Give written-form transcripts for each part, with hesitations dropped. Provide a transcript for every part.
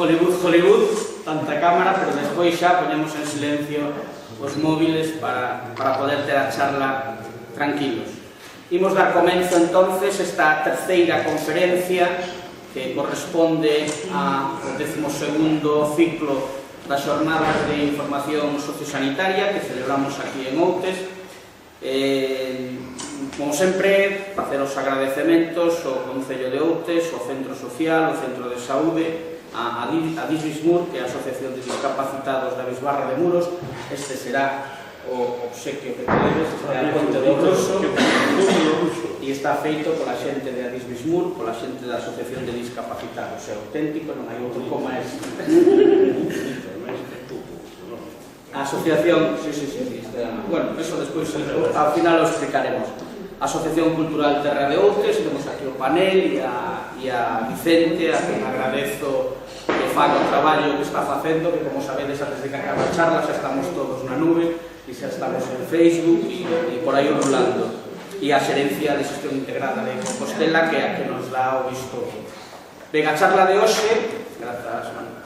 Hollywood, tanta cámara, pero despois xa poñemos en silencio os móviles para poder ter a charla tranquilos. Imos dar comenzo entonces esta terceira conferencia que corresponde ao 12º ciclo das Xornadas de Información Sociosanitaria que celebramos aquí en Outes. Como sempre, facer os agradecementos ao Concello de Outes, ao Centro Social, ao Centro de Saúde, a Disbismur, que é a Asociación de Discapacitados da Bisbarra de Muros. Este será o obsequio que tedes, será a Ponte do Ruso, e está feito pola xente de Disbismur, pola xente da Asociación de Discapacitados. É auténtico, non hai outro como este. A asociación, bueno, eso despois ao final lo explicaremos. A Asociación Cultural Terra de Outes, temos aquí o panel e a Vicente, a quien agradezo que faga o traballo que está facendo, que como sabedes antes de que acabe a charla xa estamos todos na nube e xa estamos en Facebook e por aí rulando. E a Xerencia de Xestión Integrada de Compostela, que é a que nos dá o visto. Ben, a charla de hoxe, grazas, Manu.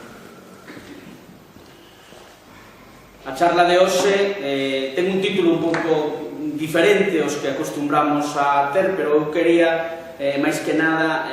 A charla de hoxe ten un título un pouco diferente aos que acostumbramos a ter, pero eu quería, máis que nada,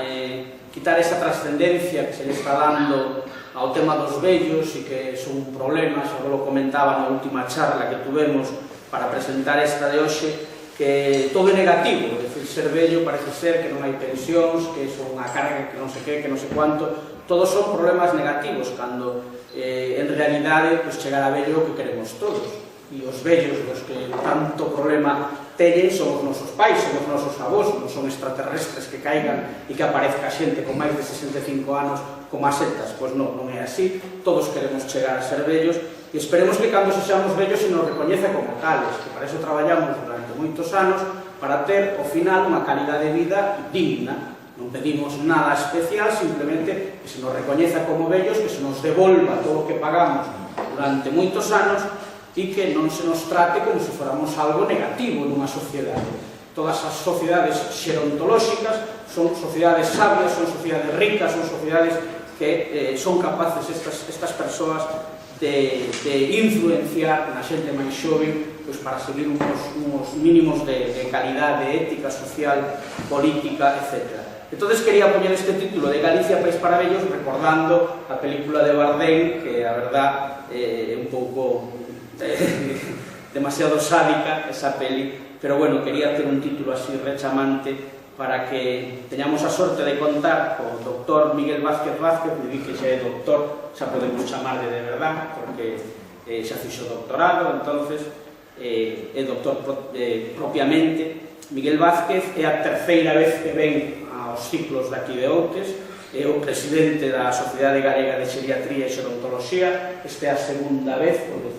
quitar esa trascendencia que se le está dando ao tema dos vellos e que son un problema, xa lo comentaba na última charla que tuvemos para presentar esta de hoxe, que todo é negativo, é dicir, ser vello parece ser que non hai pensións, que son unha carga que non sei que non sei cuánto, todos son problemas negativos, cando en realidade chegar a vello o que queremos todos. E os vellos dos que tanto problema teñen son os nosos pais, son os nosos avós, non son extraterrestres que caigan e que aparezca xente con máis de 65 anos como as setas. Pois non é así, todos queremos chegar a ser vellos e esperemos que cando sexamos vellos se nos recoñece como tales, que para eso traballamos durante moitos anos para ter, ao final, unha calidade de vida digna. Non pedimos nada especial, simplemente que se nos recoñeza como vellos, que se nos devolva todo o que pagamos durante moitos anos e que non se nos trate como se fóramos algo negativo nunha sociedade. Todas as sociedades xerontolóxicas son sociedades sabias, son sociedades ricas, son sociedades que son capaces estas persoas de influenciar na xente máis xoven para seguir uns mínimos de calidade ética, social, política, etc. Entonces quería poñer este título de Galicia, País para Vellos, recordando a película de Bardem, que a verdad é un pouco demasiado sádica esa peli, pero bueno, quería ter un título así rechamante para que teñamos a sorte de contar co doctor Miguel Vázquez Vázquez, me di que xa é doctor, xa podemos chamarle de verdad, porque xa fixo doctorado, entonces é doctor propiamente. Miguel Vázquez é a terceira vez que ven aos ciclos daqui de Outes, é o presidente da Sociedade Galega de Xeriatría e Xerontoloxía, esta é a segunda vez, porque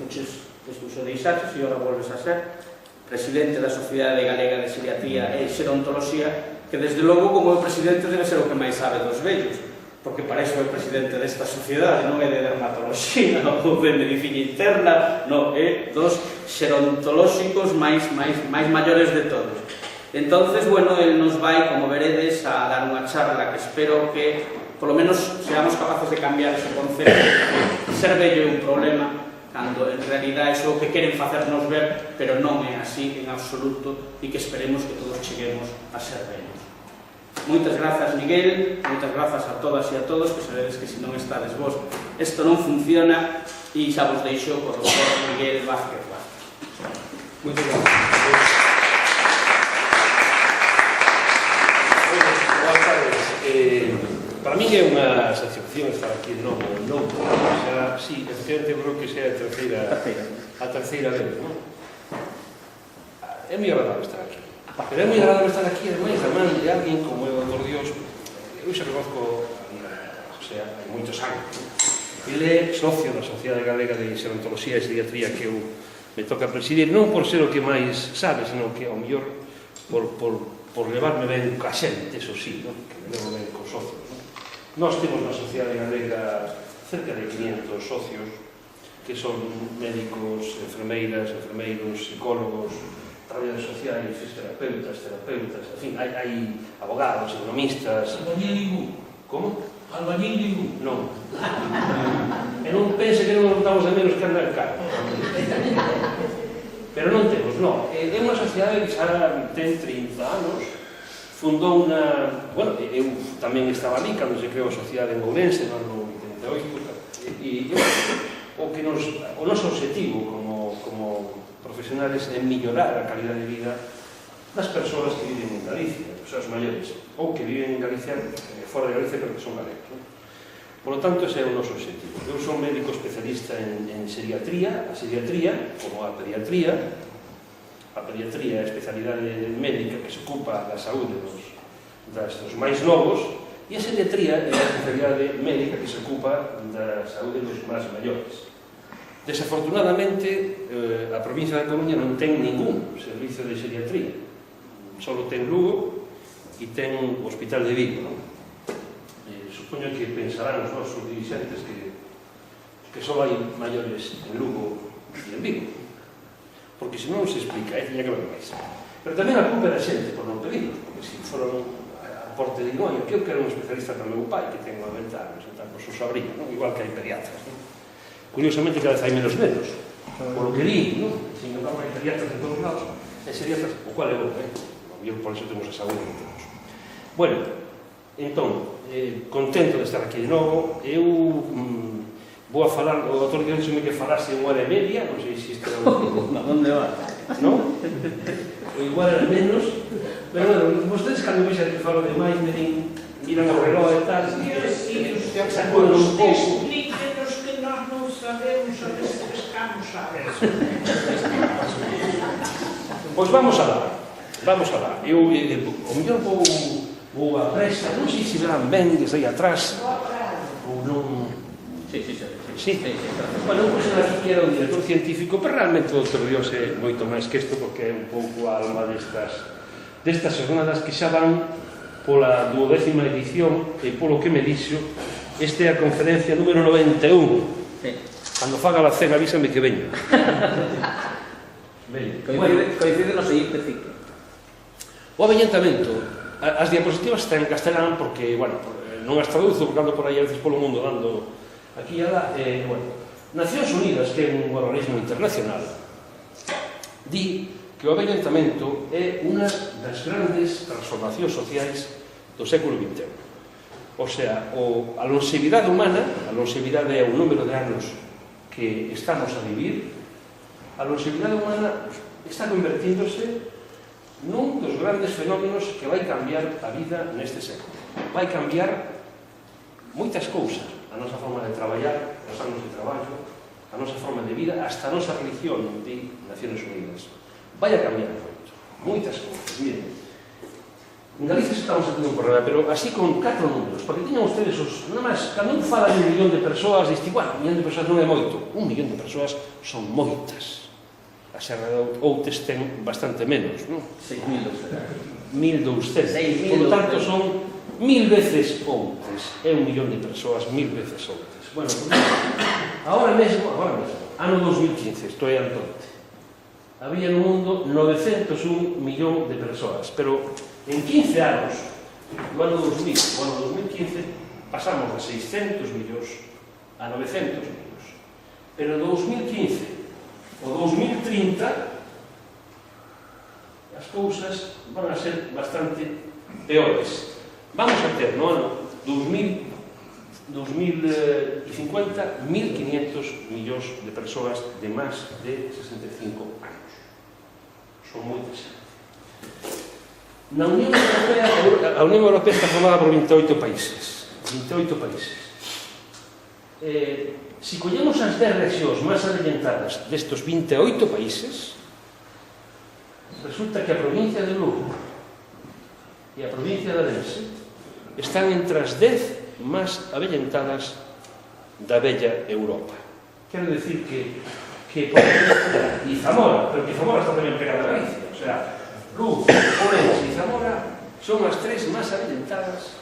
despois o deixaches e agora volves a ser presidente da Sociedade Galega de Xeriatría e Xerontoloxía, que desde logo como é presidente debe ser o que máis sabe dos vellos, porque para iso é presidente desta sociedade, non é de dermatoloxía, non de medicina interna, non é dos xerontolóxicos máis maiores de todos. Entonces, bueno, él nos vai, como veredes, a dar unha charla que espero que, polo menos, seamos capaces de cambiar ese concepto de ser vello é un problema, cando en realidad é o que queren facernos ver, pero non é así en absoluto, e que esperemos que todos cheguemos a ser vellos. Moitas grazas, Miguel, moitas grazas a todas e a todos, que sabedes que se non estades vos, isto non funciona, e xa vos deixo co doctor Miguel Vázquez Vázquez. Moitas grazas. Para min é unha satisfacción estar aquí de novo en Louco. Sí, efectivamente, eu creo que sea a terceira vez, non? É moi agradable estar aquí. Pero é moi agradable estar aquí, ademais, da man de alguén como é o Dr. Dios. Eu xa conozco, o sea, hai moitos anos. Ele é socio da Sociedade Galega de Xerontoloxía e Xeriatría que eu me toca presidir, non por ser o que máis sabe, senón que, ao mellor, por levarme ben ca xente, eso sí, que me levo ben cos socios. Nós temos na Sociedade Galega cerca de 500 socios, que son médicos, enfermeiras, enfermeiros, psicólogos, traballadores sociais, fisioterapeutas, terapeutas, en fin, hai abogados, economistas... Non hai ningún. Como? Albañil ningún. Non. E non pense que non notamos de menos que andar caro. Pero non temos, non. É unha sociedade que xa ten 30 anos, fundou unha... Bueno, eu tamén estaba ali cando se creou a sociedade en Ourense, no ano 88, e o noso objetivo como profesionales é mellorar a calidad de vida das persoas que viven en Galicia, persoas maiores, ou que viven en Galicia, fora de Galicia, pero que son galegos. Por lo tanto, ese é o noso objetivo. Eu son médico especialista en xeriatría, a xeriatría, como a pediatría é a especialidade médica que se ocupa da saúde dos máis novos, e a xeriatría é a especialidade médica que se ocupa da saúde dos máis maiores. Desafortunadamente, a provincia da Coruña non ten ningún servicio de xeriatría. Só ten Lugo e ten o Hospital de Vigo. Supoño que pensarán os nosos dirigentes que só hai maiores en Lugo e en Vigo. Porque se non se explica, tiña que ver máis. Pero tamén a culpa da xente por non pedir. Porque se foron a porte de Inoño, que eu quero un especialista para o meu pai, que ten 90 anos, entón, por su sobrinha, igual que hai pediatras. Curiosamente, cada vez hai menos, por lo que di, sin embargo, hai pediatras de todos lados, e xeriatras, o cual é bom, por eso temos a saúde que temos. Bueno, entón, contento de estar aquí de novo. Eu vou a falar, o doutor dixeme que falase 1 hora e media, non sei se isto era onde va? Non? O igual era menos, pero bueno, vostedes cando vexan que falo de máis, miran o reloj e tal, se acuerdan un pouco. Explíquenos que nós non sabemos a ver se pescamos a ver. Pois vamos alá. Eu, o mellor vou a presa, non sei se verán ben desde aí atrás, ou non... Sí. Bueno, pois aquí era o director científico, pero realmente o doutor Dios é moito máis que isto, porque é un pouco a alma destas jornadas que xa van pola 12ª edición, e polo que me dixo, esta é a conferencia número 91. Cando faga a cena, avísame que veña. Coincide no seguinte ciclo. O avellentamento, as diapositivas están en castelán porque, bueno, non as traduzo porque ando por aí a veces polo mundo dando aquí e alá, bueno, Nacións Unidas, que é un organismo internacional, di que o avellentamento é unha das grandes transformacións sociais do século XXI. O sea, a longevidade humana, a longevidade é o número de anos que estamos a vivir, a longevidade humana está convertíndose nun dos grandes fenómenos que vai cambiar a vida neste século. Vai cambiar moitas cousas, a nosa forma de traballar, os anos de traballo, a nosa forma de vida, hasta a nosa religión de Nacións Unidas. Vai a cambiar moitas cousas. Miren, en Galicia estamos aquí un problema, pero así con 4 números, porque tiñan ustedes nada máis, cando un fala de 1 millón de persoas, diste, bueno, 1 millón de persoas non é moito, 1 millón de persoas son moitas. A Serra de Outes ten bastante menos, non? 6.200. 1.200. Por lo tanto, son 1000 veces Outes. É 1 millón de persoas, 1000 veces Outes. Bueno, ahora mesmo, ano 2015, estou aí Antonte, había no mundo 901 millón de persoas, pero en 15 anos, no ano 2000, no ano 2015, pasamos de 600 millóns a 900 millóns. Pero no 2015 o 2030 as cousas van a ser bastante peores. Vamos a ter no ano 2050 1.500 millóns de persoas de máis de 65 anos. Son moitas. Na Unión Europea, a Unión Europea está formada por 28 países. 28 países. Se collemos as 10 rexións máis adelantadas destos 28 países, resulta que a provincia de Lugo e a provincia de Ourense están entre as 10 máis adelantadas da bella Europa. Quero decir que e Zamora, pero que Zamora está tamén pegada a Galicia, o sea, Lugo, Ourense e Zamora son as 3 máis adelantadas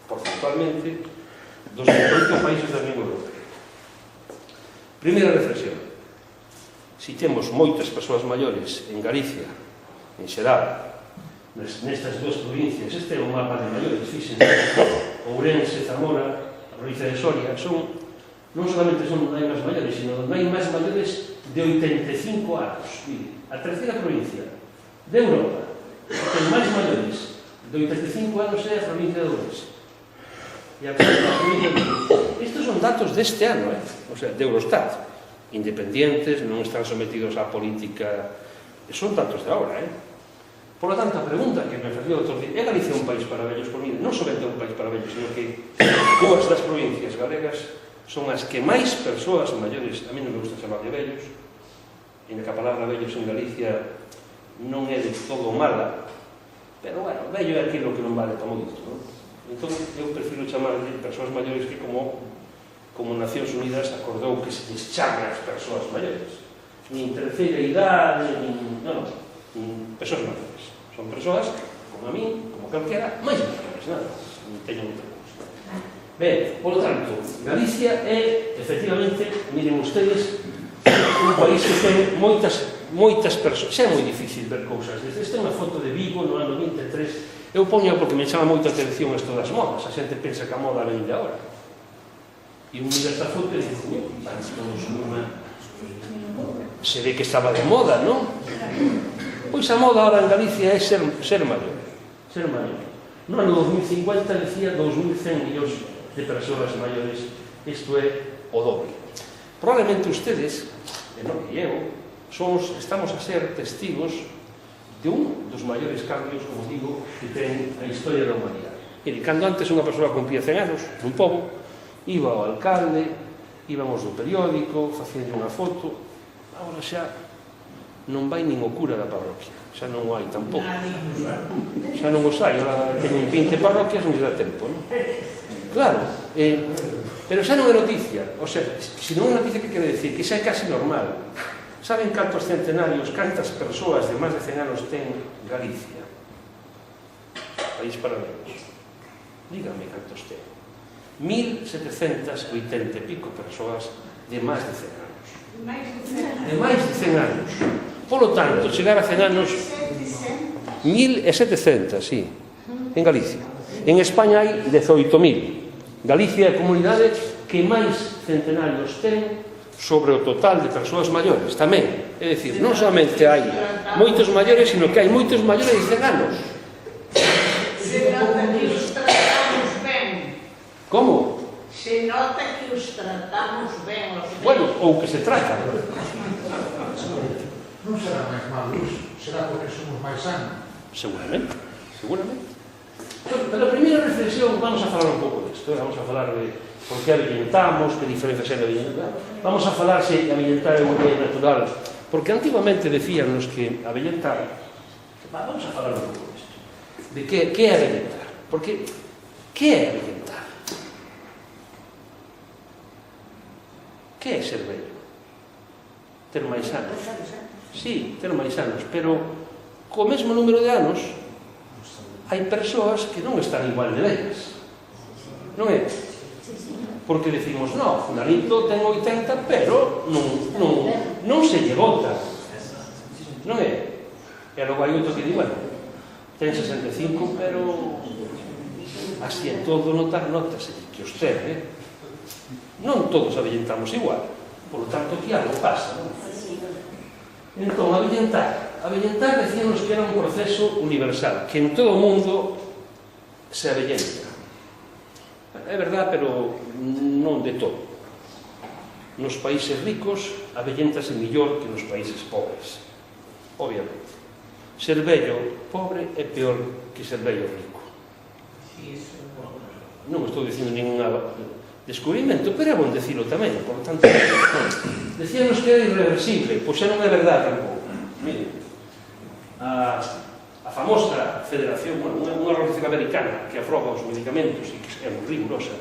porcentualmente dos 28 países da Unión Europea. Primeira reflexión: si temos moitas persoas maiores en Galicia, en xeral, nestas dúas provincias. Este é o mapa de maiores, fíxense, Ourense, Zamora, a provincia de Soria, non solamente son donde hai máis maiores, sino donde hai máis maiores de 85 anos. Mire, a terceira provincia de Europa que ten máis maiores de 85 anos é a provincia de Ourense. E a provincia de Ourense. Estes son datos deste ano, o sea, de Eurostat, independientes, non están sometidos á política, son datos de agora, Por lo tanto, a pregunta que me facía o outro día, é Galicia un país para vellos? Por mí, non somente un país para vellos, sino que dúas das provincias galegas son as que máis persoas maiores, a mí non me gusta chamar de vellos, e que a palabra vellos en Galicia non é de todo mala, pero, bueno, vello é aquilo que non vale para moito, non? Entón, eu prefiro chamar de persoas maiores que como Nacións Unidas acordou que se lles chame as persoas maiores. Nin terceira idade, nin persoas maiores. Son persoas, como a mí, como calquera, máis maiores, nada, non teño moito gusto. Ben, por lo tanto, Galicia é, efectivamente, miren ustedes, un país que ten moitas persoas. Xa é moi difícil ver cousas. Esta é unha foto de Vigo no ano 23. Eu poño porque me chama moita atención isto das modas. A xente pensa que a moda vem de agora. E un mira esta foto e dice, se ve que estaba de moda, non? Pois a moda ahora en Galicia é ser maior. Ser maior. No ano 2050 decía 2.100 millóns de persoas maiores. Isto é o doble. Probablemente ustedes, e eu, estamos a ser testigos de un dos maiores cambios, como digo, que ten a historia da humanidade. Mire, cando antes unha persoa cumpría 100 anos nun pobo, iba ao alcalde, íbamos do periódico, facíanlle unha foto. Agora xa non vai nin o cura da parroquia, xa non o hai tampouco. Xa non os hai, agora teñen 20 parroquias, non lle dá tempo, non? Claro, pero xa non é noticia. O sea, se non é noticia, que quere decir? Que xa é casi normal. Saben cantos centenarios, cantas persoas de máis de 100 anos ten Galicia? País para vellos. Dígame cantos ten. 1.780 e pico persoas de máis de 100 anos. De máis de 100 anos. Polo tanto, chegar a 100 anos... 1.700, sí, en Galicia. En España hai 18.000. Galicia é a comunidade que máis centenarios ten sobre o total de persoas maiores, tamén. É dicir, non solamente hai moitos maiores, sino que hai moitos maiores de 100 anos. Se nota que os tratamos ben. Como? Se nota que os tratamos ben. Bueno, ou que se trata. Non será máis malos, será porque somos máis sanos. Seguramente, seguramente. Pero a primeira reflexión, vamos a falar un pouco disto, vamos a falar de por que avellentamos, que diferencias hai de avellentar. Vamos a falar se avellentar é unha idea natural, porque antiguamente decíanos que avellentar, vamos a falar un pouco disto, de que é avellentar, porque que é avellentar? Que é ser vello? Ter máis anos. Sí, ter máis anos, pero co mesmo número de anos hai persoas que non están igual de vellas, non é? Porque decimos, no, fulanito ten 80, pero non se lle vota, non é? E logo hai outro que di, bueno, ten 65, pero así é todo notase que os ten, non todos avellentamos igual, por lo tanto que algo pasa, non? Entón, avellentar decíamos que era un proceso universal, que en todo o mundo se avellenta. É verdad, pero non de todo. Nos países ricos avellentase mellor que nos países pobres, obviamente. Ser vello pobre é peor que ser vello rico. Non estou dicindo ningún descubrimento, pero é bon decirlo tamén, por tanto, decíamos que era irreversible, pois xa non é verdade tampouco. Miren, a famosa federación, unha organización americana que aproba os medicamentos e que é moi rigurosa,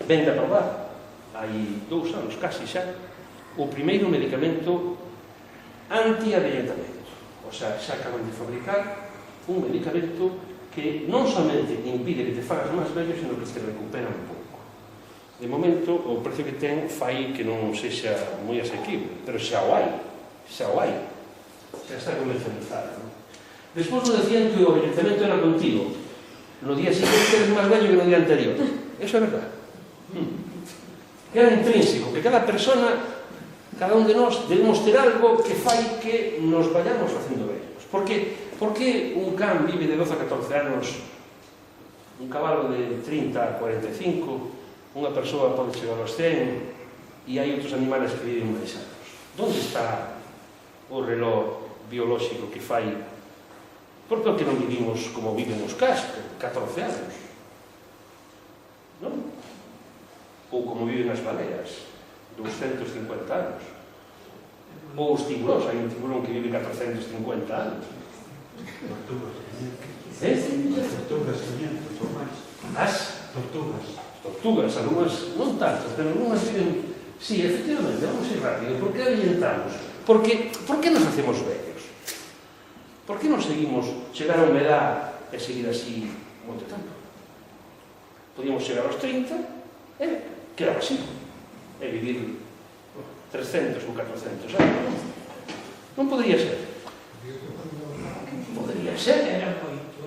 ven de aprobar, hai 2 anos casi xa, o primeiro medicamento anti-avellentamento. O sea, xa acaban de fabricar un medicamento que non somente impide que te fagas máis vello, sino que te recupera un pouco. De momento, o precio que ten fai que non sexa moi asequible, pero xa o hai, xa está comercializado, non? Despois nos decían que o avellentamento era contigo. No día seguinte eres máis vello que no día anterior. Eso é verdade. Que era intrínseco, que cada persona, cada un de nós, debemos ter algo que fai que nos vayamos facendo vellos. Por que un can vive de 12 a 14 anos, un cabalo de 30 a 45, unha persoa pode chegar aos 100 e hai outros animales que viven máis anos? Onde está o reloj biolóxico que fai? Por que non vivimos como viven os cans, 14 anos? Non? Ou como viven as baleas, 250 anos. Ou os tiburóns, hai un tiburón que vive 450 anos. Tortugas. Tortugas, 500 ou máis. As Tortugas, algunhas, non tantas, pero algunhas viven... Sí, efectivamente, vamos a ir rápido. Por que avellentamos? Por que nos hacemos vellos? Por que non seguimos chegar a unha edad e seguir así moito tempo? Podíamos chegar aos 30 e quedar así. E vivir 300 ou 400 anos. Non podría ser. Podría ser. Era moito.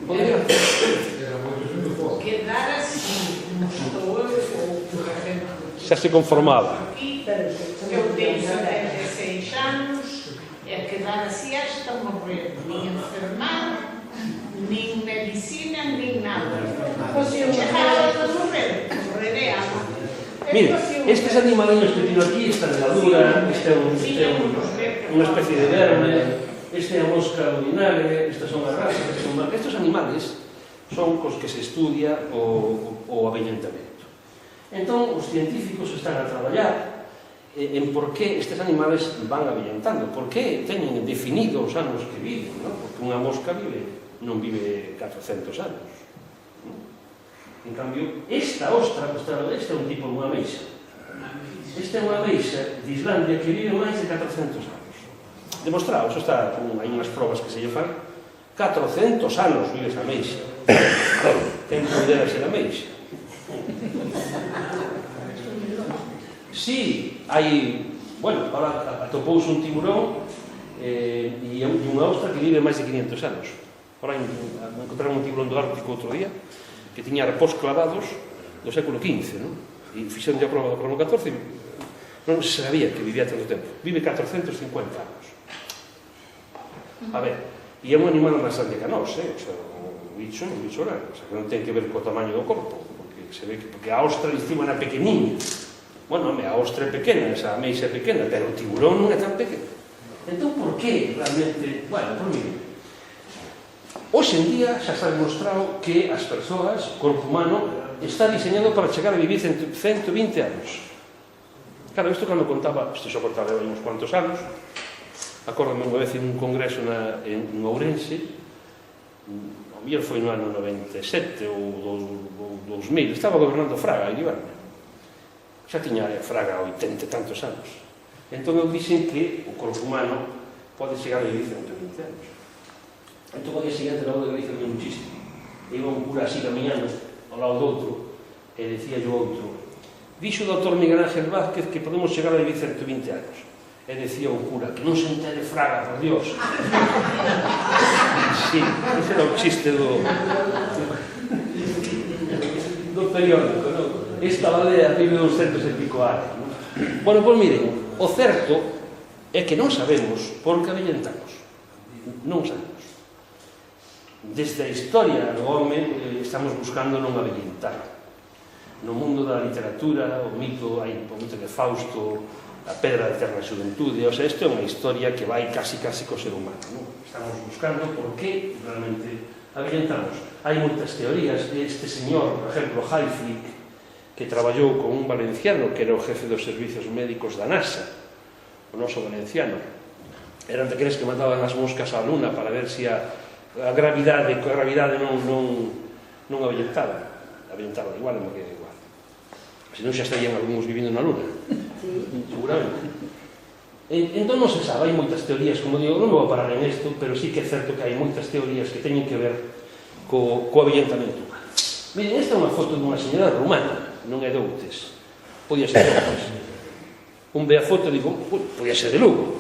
Podría ser. era moito pouco. Quedar así, como estou eu, ou, por exemplo, Xa se conformaba. aquí, eu tenho 76 anos, e quedar así hasta morrer. Nin enfermar, nin medicina, nin nada. Chegaba a morrer, morreré agua. Mire, estes animaliños que tino aquí, esta neladura, este é unha especie de verme, este é a mosca do vinagre, estas son as razas, estes animales son cos que se estudia o avellentamento. Entón, os científicos están a traballar en por que estes animales van avellentando, por que teñen definido os anos que viven, non? Porque unha mosca non vive 400 anos. En cambio, esta ostra, este é un tipo dunha ameixa. Esta é unha ameixa de Islandia que vive máis de 400 anos. Demostrado, eso está, hai unhas probas que se lle fan. 400 anos vive esa ameixa. Ten que poder ser ameixa. Sí, hai... Bueno, ahora atopouse un tiburón e unha ostra que vive máis de 500 anos. Ahora encontraron un tiburón do Ártico outro día que tiña arpós clavados do século XV, non? E fixeron a prova do crono 14 e non se sabía que vivía tanto tempo. Vive 450 anos. A ver, e é un animal máis grande que a nós, o sea, un bicho grande, o sea, que non ten que ver co tamaño do corpo, porque se ve que porque a ostra encima era pequeniña. Bueno, a ostra é pequena, esa ameixa é pequena, pero o tiburón non é tan pequeno. Entón, por que realmente... Bueno, por mí, hoxe en día xa está demostrado que as persoas, o corpo humano, está diseñado para chegar a vivir 120 anos. Claro, isto cando contaba, isto xa contaba uns cuantos anos, acórdame unha vez en un congreso en Ourense, o mellor foi no ano 97 ou 2000, estaba gobernando Fraga, en Ibarne. Xa tiña Fraga 80 e tantos anos. Entón eu dixen que o corpo humano pode chegar a vivir 120 anos. Entón, o día seguinte, na boda de Galicia, un chiste. Iba un cura así camiñando ao lado do outro, e decía yo outro: dixo o doutor Miguel Ángel Vázquez que podemos chegar a vivir 120 anos. E decía o cura: que non se entere Fraga, por Dios. Sí, ese era o chiste do periódico, non? Esta aldea vive 200 e pico anos, non? Bueno, pois miren, o certo é que non sabemos por que avellentamos. Non sabemos. Desde a historia do home estamos buscando non avellentar. No mundo da literatura, o mito de Fausto, a pedra da eterna xuventude, o sea, isto é unha historia que vai casi co ser humano, non? Estamos buscando por que realmente avellentamos. Hai moitas teorías. Este señor, por exemplo, Halflick, que traballou con un valenciano que era o jefe dos servicios médicos da NASA, o noso valenciano, eran daqueles que mandaban as moscas á luna para ver se a gravidade non avellentaba igual, non queda igual, senón xa estarían algúns vivindo na luna, seguramente. Entón non se sabe, hai moitas teorías, como digo, non vou a parar en isto, pero sí que é certo que hai moitas teorías que teñen que ver co avellentamento humano. Miren, esta é unha foto dunha señora rumana, non é de Outes, podía ser de Outes. Un ve a foto e digo, podía ser de Lugo,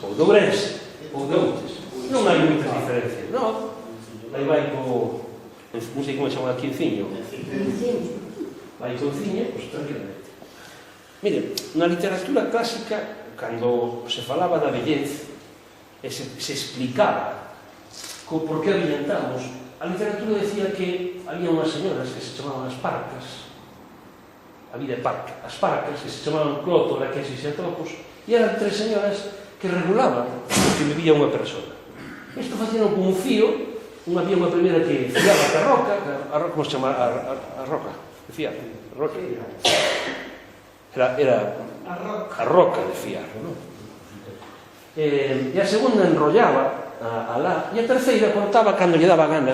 ou de Ourense, ou de Outes. Non hai moitas diferencias, non? Aí vai co... non sei como chamar aquí, enciño. Vai co enciño, pois tranquilamente. Mire, na literatura clásica, cando se falaba da vellez, e se explicaba por que avellentamos, a literatura decía que había unhas señoras que se chamaban as parcas, a vida é parca, as parcas que se chamaban Clótora, Quesis e Atropos, e eran tres señoras que regulaban o que vivía unha persona. Isto facían con un fío, había unha primeira que fiaba a roca, como se chama a roca? De fiar, a roca. Era a roca de fiar, non? E a segunda enrollaba a lá, e a terceira cortaba cando lle daba gana,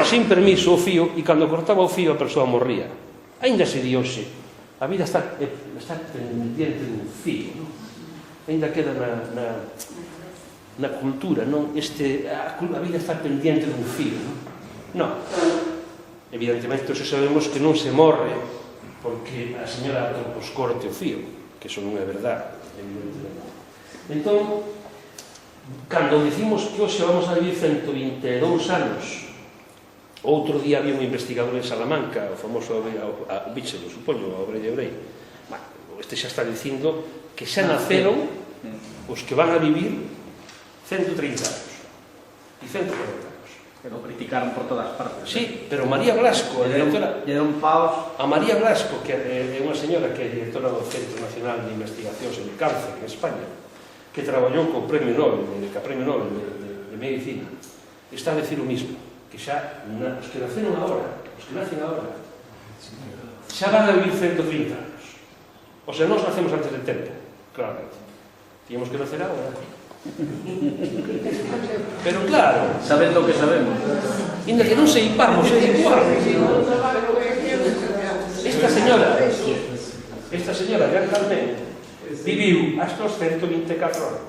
sin permiso o fío, e cando cortaba o fío a persoa morría. Ainda se di hoxe, a vida está pendiente dun fío, non? Ainda queda na cultura, non? A vida está pendiente dun fío, non? Non. Evidentemente, xa sabemos que non se morre porque a señora Atropos corte o fío, que iso non é verdade, evidentemente. Entón, cando decimos que hoxe vamos a vivir 122 anos, outro día había un investigador en Salamanca, o famoso Bichelo, supoño, o Obrey de Obrey, este xa está dicindo que xa naceron os que van a vivir 130 anos e 140 anos. Pero criticaron por todas partes. Sí, pero María Blasco, a directora... Lle deron paus. A María Blasco, que é unha señora que é directora do Centro Nacional de Investigación sobre Cáncer en España, que traballou co Premio Nobel, de Medicina, está a decir o mismo, que xa os que nacen agora, xa van a vivir 130 anos. O sea, nós nacemos antes del tempo, claramente. Tíamos que nacer agora. Pero claro, Sabendo o que sabemos. inda que non se ipamos, é igual. Esta señora, Jean Calment, viviu hasta os 124 anos.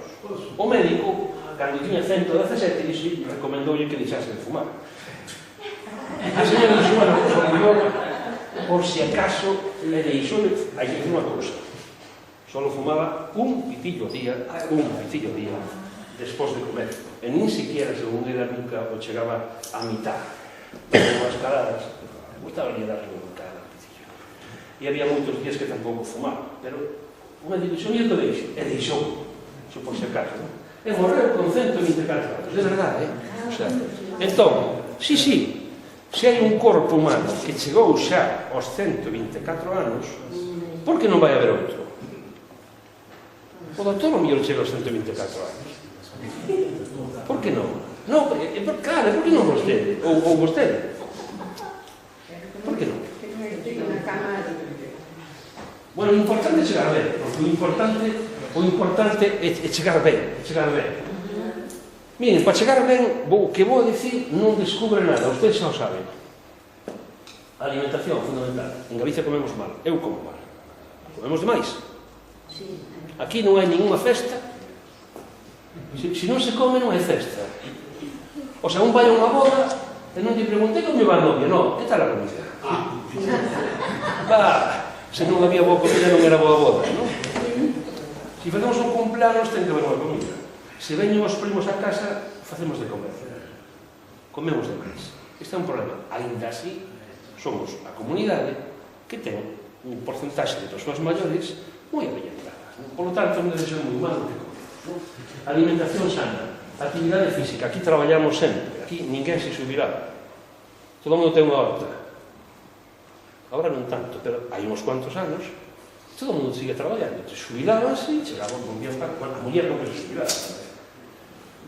O médico, cando tiña 117, recomendoulle que deixase de fumar. A señora dixo, bueno, por si acaso, le deixou, hai que dicir unha cousa, solo fumaba un pitillo ao día, despois de comer. E nin siquiera, según era, nunca o chegaba a mitad. Unhas caladas, gustaba lle darle un cada pitillo. E había moitos días que tampouco fumaba, pero unha división e o deixo, e deixou, por si acaso, non? E morreu con 124 anos, de verdade, O sea, entón, sí, se hai un corpo humano que chegou xa aos 124 anos, por que non vai haber outro? O doutor o mellor chega aos 124 anos. Por que non? Non, claro, por que non vostede? Ou vostede? Por que non? Bueno, o importante é chegar ben, porque o importante é chegar ben, Miren, para chegar ben, o que vou a dicir non descubre nada, ustedes xa o saben. A alimentación, fundamental. En Galicia comemos mal, eu como mal. Comemos demais. Aquí non hai ninguna festa. Se non se come, non hai festa. O sea, un vai a unha boda e non te pregunte como va a novia, non, que tal a comida? Se non había boa comida non era boa boda, non? Se facemos un cumpleaños ten que haber boa comida. Se veñen os primos a casa, facemos de comer. Comemos demais. Este é un problema. Ainda así, somos a comunidade que ten un porcentaxe de persoas maiores moi avellentadas. Por lo tanto, non debe ser moi malo que comemos. Alimentación sana, actividade física. Aquí traballamos sempre. Aquí ninguén se subirá. Todo o mundo ten unha horta. Agora non tanto, pero hai uns cuantos anos todo o mundo sigue traballando. Xubilábanse e chegaban un día para... Bueno, a muller non que se xubilaba.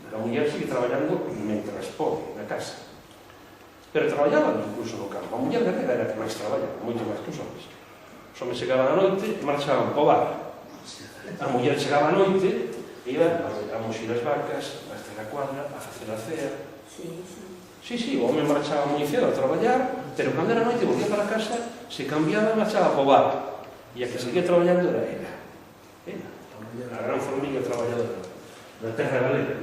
A muller sigue traballando mentras pode, na casa. Pero traballaban incluso no campo. A muller era a que máis traballaba, moito máis que os homens. Os homens chegaban a noite e marchaban para o bar. A muller chegaba a noite e iba a moxir as vacas, a estar a cuadra, a facer a cea. Sí, o home marchaba moi cedo a traballar, pero cando era noite volvía para casa, se cambiaba e marchaba para o bar. E a que seguía traballando era ela. A gran formiga traballadora da terra galega.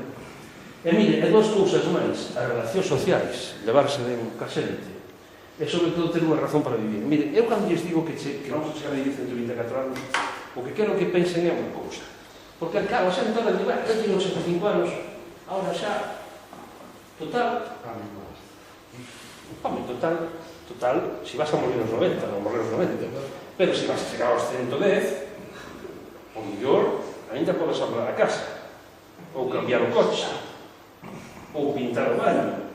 E mire, e dúas cousas máis, as relacións sociais, levarse ben ca xente, e sobre todo ter unha razón para vivir. Mire, eu cando lles digo que vamos a chegar a vivir 124 anos, o que quero que pensen é unha cousa. Porque al cabo, a xente toda digo, eu teño 85 anos, ahora xa, Total, si vas a morir aos 90, non morrer aos 90, pero se vas a chegar aos 110, o mellor, ainda podes hablar a casa, ou cambiar o coche, ou pintar o baño,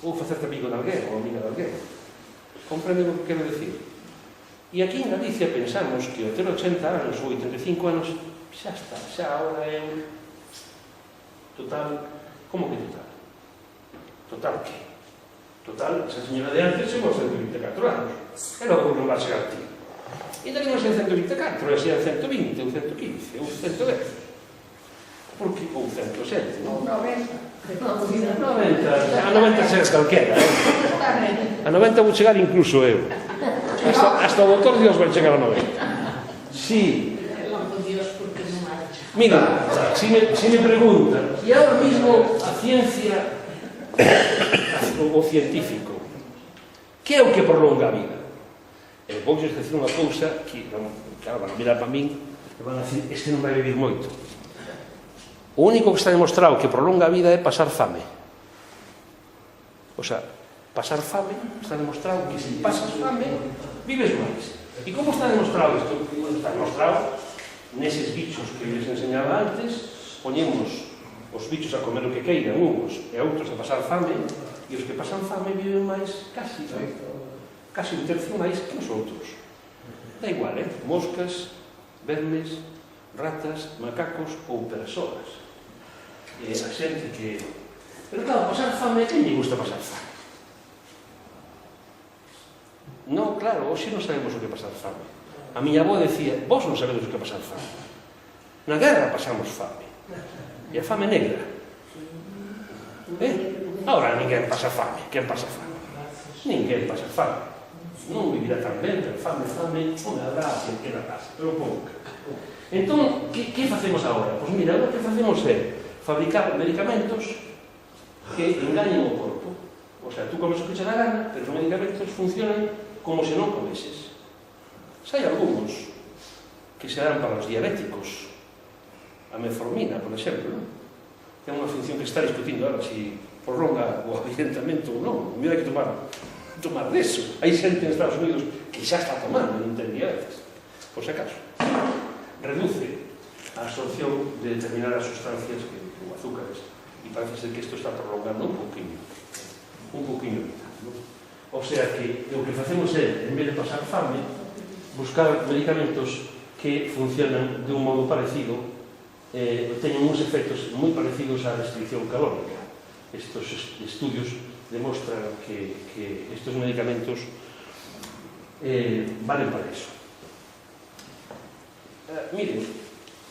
ou facerte amigo de alguén, ou amiga de alguén. Comprende o que quero dicir? E aquí en Galicia pensamos que o ter 80 anos ou 85 anos xa está, xa ahora é un... Total, como que total? Total que? Total, esa señora de antes chegou a 124 anos. E logo non va a chegar a ti. E dali non sei 124, e sea 120, ou 115, ou 110. Porque, ou 107, non? 90. A 90 chegas calquera, A 90 vou chegar incluso eu. Hasta o doutor Dios vai chegar a 90. Sí. Logo Dios, porque non marcha. Mira, si me preguntan, e ahora mismo a ciencia, o científico, que é o que prolonga a vida? Vou dicir unha cousa que, claro, van a mirar para min e van a dicir, este non vai vivir moito. O único que está demostrado que prolonga a vida é pasar fame. O sea, pasar fame está demostrado que se pasas fame, vives máis. E como está demostrado isto? Está demostrado neses bichos que les enseñaba antes, poñemos os bichos a comer o que queiran uns e outros a pasar fame, e os que pasan fame viven máis casi un tercio máis que os outros. Da igual, moscas, vermes, ratas, macacos ou persoas. E a xente que... Pero claro, pasar fame, quen lle gusta pasar fame? Non, claro, hoxe non sabemos o que pasar fame. A miña avó decía, vos non sabedes o que pasar fame. Na guerra pasamos fame. E a fame negra. Ahora ninguén pasa fame. Quen pasa fame? Ninguén pasa fame. Non vivirá tan ben, pero fame, non habrá quen queda casa, pero pouca. Entón, que facemos agora? Pois mira, o que facemos é fabricar medicamentos que engañen o corpo. O sea, tú comes o que che dá gana, pero os medicamentos funcionan como se non comeses. Hai algúns que se dan para os diabéticos. A metformina, por exemplo, ten unha función que está discutindo ahora se prolonga o avillentamento ou non. Mira que tomar deso. Hai xente en Estados Unidos que xa está tomando, non ten diabetes. Por se acaso. Reduce a absorción de determinadas sustancias como azúcares, e parece ser que isto está prolongando un poquinho ¿no? O sea que o que facemos é, en vez de pasar fame, buscar medicamentos que funcionan de un modo parecido, teñen uns efectos moi parecidos á restricción calórica. Estos estudios demostran que estos medicamentos valen para iso. Miren,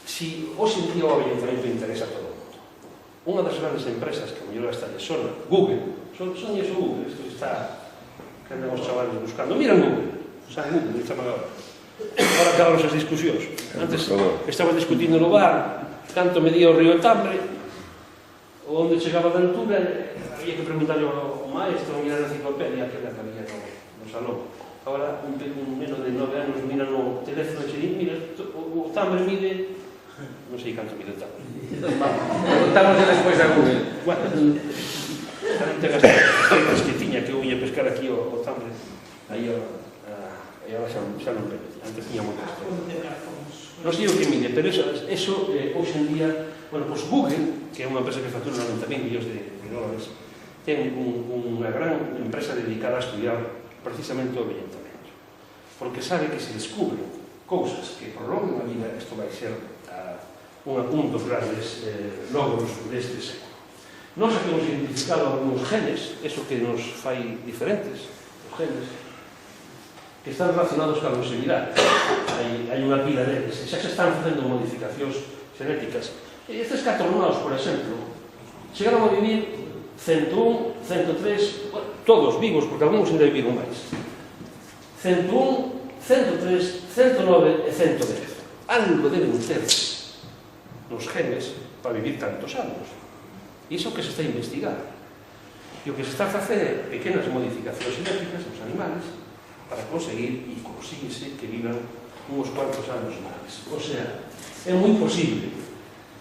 si hoxe en día o avillentamento interesa a todo o mundo, unha das grandes empresas que a mellor está de sona, Google, son iso Google, isto está que andan os chavales buscando, miran Google, saben Google, me chaman agora. Agora acaban as discusións. Antes estaban discutindo no bar canto medía o río Tambre, onde chegaba de altura, había que preguntarle ao maestro, mirar a enciclopedia que había no salón. Agora, un neno de 9 anos mira no teléfono e se dice, mira, o Tambre mide... Non sei canto mide o Tambre. Preguntamos despois a Google. Bueno, tamén ten as tecas que tiña que eu ia pescar aquí o Tambre. Aí agora xa non veo. Antes tiña moito esto. Non sei o que mide, pero eso hoxe en día, bueno, pois Google, que é unha empresa que factura 90.000 millóns de dólares, ten unha gran empresa dedicada a estudiar precisamente o avillentamento, porque sabe que se descubren cousas que prolongan a vida, isto vai ser un dos grandes logros deste século. Nós aquí hemos identificado algúns genes, eso que nos fai diferentes, os genes, que están relacionados con a longevidade. Hai unha pila deles, xa se están facendo modificacións genéticas. Estes catornaos, por exemplo, chegaron a vivir 101, 103, bueno, todos vivos, porque algúns ainda viviron máis. 101, 103, 109 e 110. Algo deben ter nos genes para vivir tantos anos. Iso que se está a investigar. E o que se está a facer é pequenas modificacións genéticas nos animales para conseguir, e consíguese, que vivan uns cuantos anos máis. O sea, é moi posible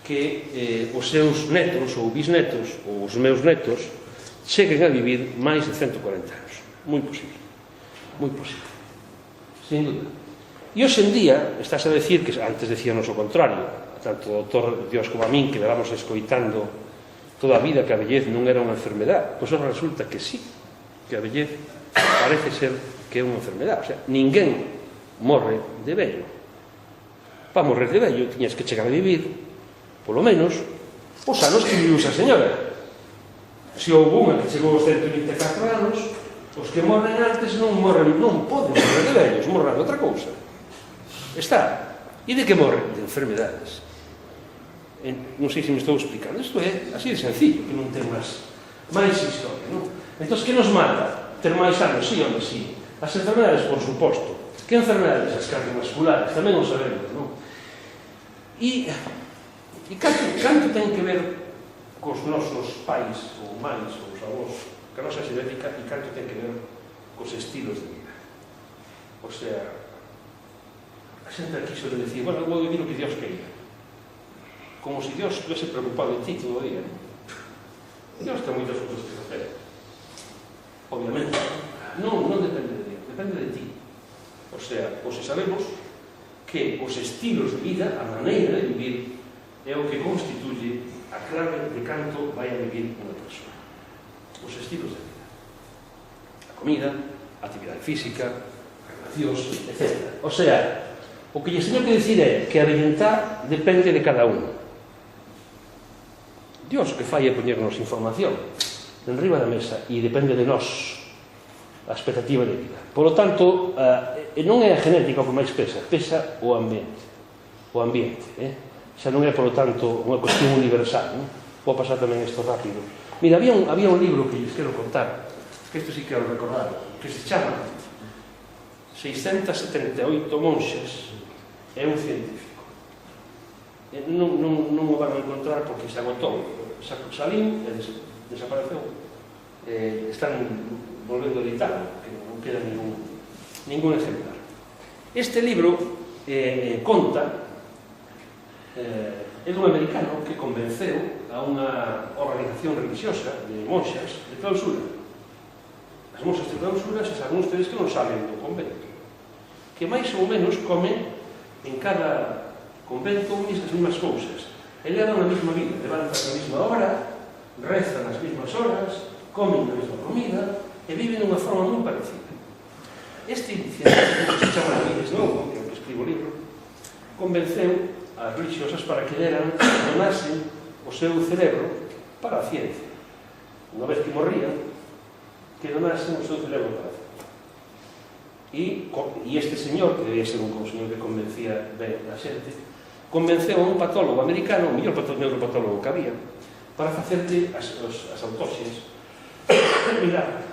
que que os seus netos ou bisnetos ou os meus netos cheguen a vivir máis de 140 anos. Moi posible. Moi posible. Sin duda. E hoxe en día, estás a decir que antes decíanos o contrario, tanto o doutor Dios como a min, que levamos escoitando toda a vida que a vellez non era unha enfermedad, pois ahora resulta que sí, que a vellez parece ser que é unha enfermedad. O sea, ninguén morre de vello. Para morrer de vello tiñas que chegar a vivir polo menos os anos que viviu esa señora. Se houve unha que chegou aos 124 anos, os que morren antes non poden morrer de vellos, morren de outra cousa. Está. E de que morren? De enfermedades. Non sei se me estou explicando. Isto é así de sencillo, que non ten máis historia, non? Entón, que nos mata? Ter máis anos? Sí, onde sí. As enfermedades, por suposto. Que enfermedades? As cardiovasculares, tamén o sabemos, non? E canto ten que ver cos nosos pais, ou mães, ou os avós, que a nosa xenética, e canto ten que ver cos estilos de vida. O sea, a xente aquí suele decir, bueno, vou vivir o que Dios queira. Como se Dios estivese preocupado de ti todo o día. Dios ten moitas cousas que facer. Obviamente. Non depende de Dios, depende de ti. O sea, se sabemos que os estilos de vida, a maneira de vivir, é o que constituye a clave de canto vai a vivir unha persona. Os estilos de vida. A comida, a actividade física, relacións, etc. O sea, o que lles teño que dicir é que a belleza depende de cada uno. Dios que fai é poñernos información en riba da mesa e depende de nós a expectativa de vida. Por lo tanto, non é a genética o que máis pesa o ambiente. O ambiente, xa non é, por lo tanto, unha cuestión universal, non? Vou pasar tamén isto rápido. Mira, había un libro que lles quero contar, que isto sí quero recordar, que se chama 678 monxas e un científico. Non o van a encontrar porque se agotou. Salín e desapareceu. Están volvendo a editarlo, que non queda ningún exemplar. Este libro conta é dun americano que convenceu a unha organización religiosa de monxas de clausura. As monxas de clausura, se saben ustedes que non salen do convento, que máis ou menos comen en cada convento as mesmas cousas, e levan a mesma vida, levantan a mesma hora, rezan as mesmas horas, comen a mesma comida e viven dunha forma moi parecida. Este científico que se chama David Snow, que é o que escribe o libro, convenceu as religiosas para que donasen o seu cerebro para a ciencia. Unha vez que morrían, que donasen o seu cerebro para a ciencia. E este señor, que debía ser un señor que convencía ben a xente, convenceu a un patólogo americano, o mellor neuropatólogo que había, para facerte as autopsias e mirar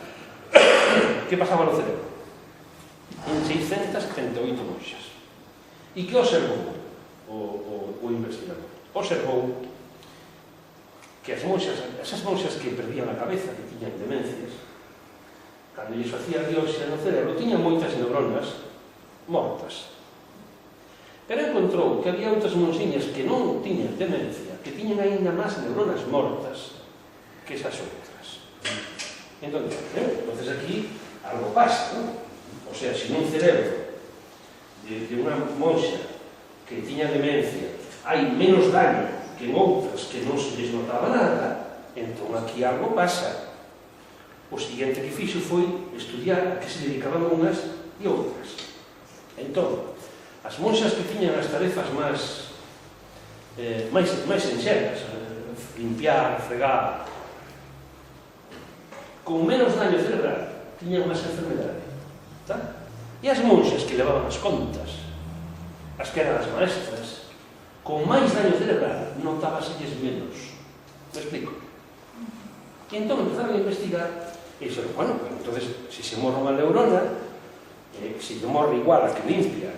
que pasaba no cerebro. En 678 monxas. E que observou o investigador? Observou que esas monxas que perdían a cabeza, que tiñan demencias, cando lles facía a biopsia no cerebro, tiñan moitas neuronas mortas. Pero encontrou que había outras monxiñas que non tiñan demencia, que tiñan aínda máis neuronas mortas que esas outras. Entón, entonces aquí algo pasa, non? O sea, se nun cerebro de unha monxa que tiña demencia hai menos daño que en outras que non se les notaba nada, entón aquí algo pasa. O seguinte que fixo foi estudiar a que se dedicaban unhas e outras. Entón, as monxas que tiñan as tarefas máis sinxelas, limpiar, fregar, con menos daño cerebral, tiñan máis enfermedade. E as monxas que levaban as contas, as que eran as maestras, con máis daño cerebral, notábaselles menos. Me explico? E entón empezaron a investigar e dixeron, bueno, entonces, se se morre unha neurona, se lle morre igual a que limpia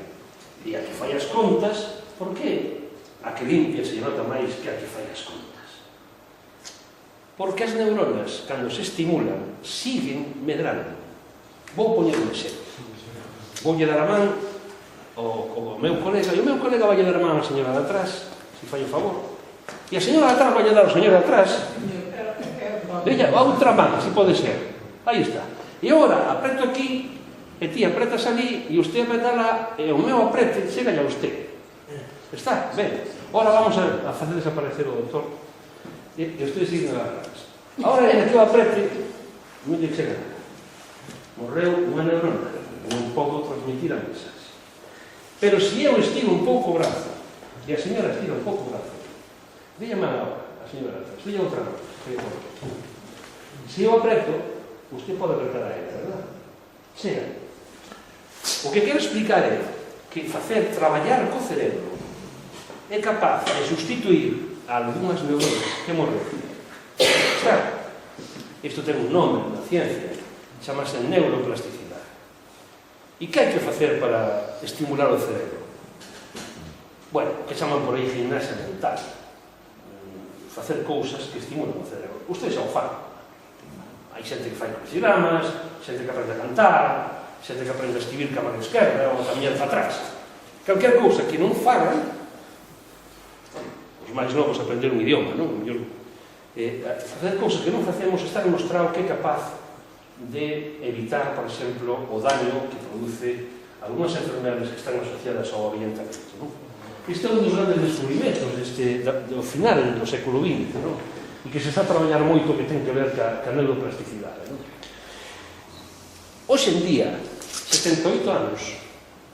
e a que fai as contas, por que a que limpia se lle nota máis que a que fai as contas? Porque as neuronas, cando se estimulan, siguen medrando. Vou poñer un exemplo. Voulle dar a man ao meu colega, e o meu colega vai dar a man a señora de atrás, se fai o favor, E a señora atrás vai a dar ao señor atrás. Veña, a outra man, se pode ser. Aí está. E agora, apreto aquí, e ti apretas ali, e usted apreta lá, e o meu aprete, chega a usted. Está, ben. Agora vamos a facer desaparecer o doutor. E usted sigue atrás. Agora, en que eu aprete, non lle chega nada. Morreu unha neurona, non podo transmitir a mensaxe. Pero se eu estiro un pouco o brazo, e a señora estira un pouco o brazo, dille a man agora, a señora atrás, dille outra man. Se eu apreto, usted pode apretar a ela, verdad? Chega. O que quero explicar é que facer traballar co cerebro é capaz de sustituir algunhas neuronas que morren. Está? Isto ten un nome na ciencia, chamase neuroplasticidade. E que hai que facer para estimular o cerebro? Bueno, que chaman por aí gimnasia mental. Facer cousas que estimulan o cerebro. Usted xa o fan. Hai xente que fai crucigramas, xente que aprende a cantar, xente que aprende a escribir ca man esquerda ou a camiñar para atrás. Calquer cousa que non fagan, os máis novos aprender un idioma, non? Facer cousas que non facemos está demostrado que é capaz de evitar, por exemplo, o daño que produce algunhas enfermedades que están asociadas ao ambientamento, non? Este é un dos grandes descubrimentos do final do século XX, non? E que se está a traballar moito que ten que ver ca neuroplasticidade, non? Hoxe en día, 78 anos,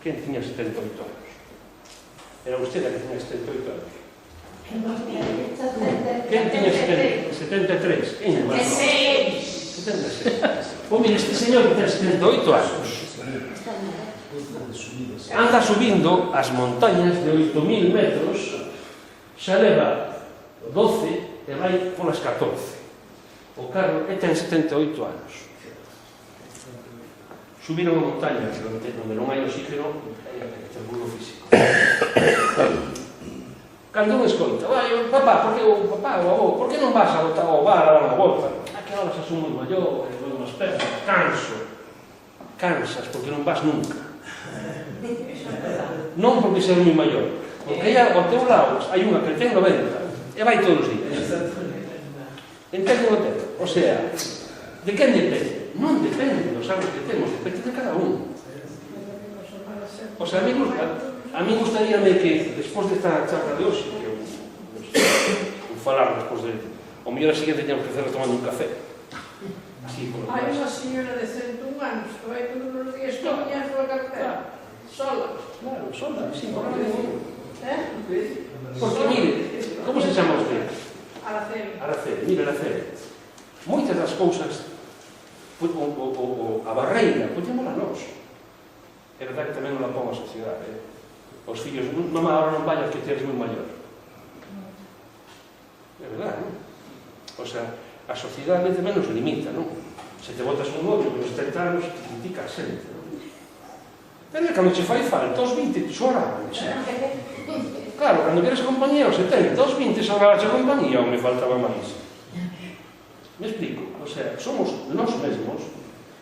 quen tiña 78 anos? Era usted a que tiña 78 anos? Quen tiña 73? Quen é? 76. Pois mire, este señor que ten 78 anos anda subindo as montañas de 8.000 metros, xa leva 12 e vai polas 14. O carro ten 78 anos. Subir unha montaña onde non hai oxígeno é un burro físico. Cando un escoita, papá, o avó, por que non vas ao bar a dar unha volta? Que ahora xa son moi maior, con unhas pernas, cansas, porque non vas nunca. Non porque ser moi maior, porque ao teu lado hai unha que ten 90 e vai todos os días. Entende o tempo? O sea, de quen depende? Non depende dos anos que temos, depende de cada un. O sea, a mí gustaríame que, despois desta charla de hoxe, que eu falar despois de... O mellor a seguinte teñamos que hacer tomando un café. Hai unha señora de 101 anos que vai todos os días camiñar pola carretera, sola. Claro, sola, sin problema. Porque, mire, como se chama usted? Araceli. Araceli, mire, Araceli. Moitas das cousas, a barreira, poñémola nós. É verdade que tamén non la pon a sociedade. Os fillos, mamá, ahora non vayas que teres moi maior. É verdade, non? O sea, a sociedade tamén nos limita, non? Se te botas un novio con 70 anos, te critica a xente, non? Pero cando che fai falta, aos 20 xoraban, claro, cando queres compañía aos 70, aos 20 xoraban a compañía, ou me faltaba máis. Me explico? O sea, somos nós mesmos